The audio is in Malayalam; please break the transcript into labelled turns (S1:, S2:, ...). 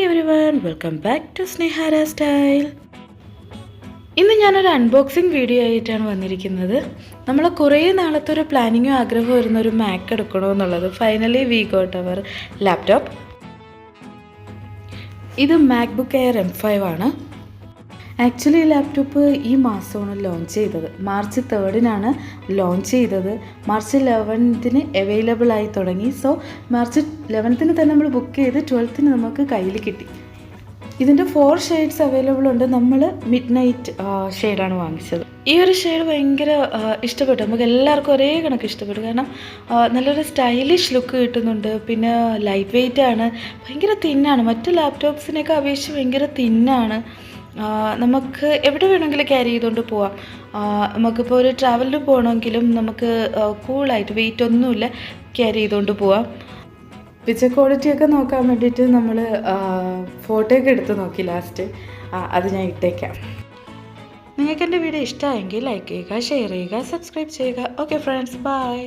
S1: everyone, welcome back to Snehara Style. ഇന്ന് ഞാനൊരു അൺബോക്സിങ് വീഡിയോ ആയിട്ടാണ് വന്നിരിക്കുന്നത്. നമ്മൾ കുറേ നാളത്തെ ഒരു പ്ലാനിങ്ങും ആഗ്രഹവും വരുന്ന ഒരു മാക് എടുക്കണമെന്നുള്ളത്. Finally we got our laptop. ഇത് മാക്ബുക്ക് എയർ M5 ആണ്. ആക്ച്വലി ഈ ലാപ്ടോപ്പ് ഈ മാസമാണ് ലോഞ്ച് ചെയ്തത്. മാർച്ച് 3-നാണ് ലോഞ്ച് ചെയ്തത്. മാർച്ച് 11-ന് അവൈലബിൾ ആയി തുടങ്ങി. സോ മാർച്ച് 11-ന് തന്നെ നമ്മൾ ബുക്ക് ചെയ്ത് 12-ന് നമുക്ക് കയ്യിൽ കിട്ടി. ഇതിൻ്റെ 4 ഷെയ്ഡ്സ് അവൈലബിൾ ഉണ്ട്. നമ്മൾ മിഡ് നൈറ്റ് ഷെയ്ഡാണ് വാങ്ങിച്ചത്. ഈ ഒരു ഷെയ്ഡ് ഭയങ്കര ഇഷ്ടപ്പെട്ടു. നമുക്ക് എല്ലാവർക്കും ഒരേ കണക്ക് ഇഷ്ടപ്പെട്ടു. കാരണം നല്ലൊരു സ്റ്റൈലിഷ് ലുക്ക് കിട്ടുന്നുണ്ട്. പിന്നെ ലൈറ്റ് വെയ്റ്റ് ആണ്. ഭയങ്കര തിന്നാണ്. മറ്റ് ലാപ്ടോപ്സിനെയൊക്കെ അപേക്ഷിച്ച് ഭയങ്കര തിന്നാണ്. നമുക്ക് എവിടെ വേണമെങ്കിലും ക്യാരി ചെയ്തുകൊണ്ട് പോവാം. നമുക്കിപ്പോൾ ഒരു ട്രാവലിന് പോകണമെങ്കിലും നമുക്ക് കൂളായിട്ട് വെയിറ്റ് ഒന്നുമില്ല ക്യാരി ചെയ്തുകൊണ്ട് പോവാം. പിക്ചർ ക്വാളിറ്റിയൊക്കെ നോക്കാൻ വേണ്ടിയിട്ട് നമ്മൾ ഫോട്ടോയൊക്കെ എടുത്ത് നോക്കി ലാസ്റ്റ്. അത് ഞാൻ ഇട്ടേക്കാം. നിങ്ങൾക്ക് എൻ്റെ വീഡിയോ ഇഷ്ടമായെങ്കിൽ ലൈക്ക് ചെയ്യുക, ഷെയർ ചെയ്യുക, സബ്സ്ക്രൈബ് ചെയ്യുക. Okay friends, by.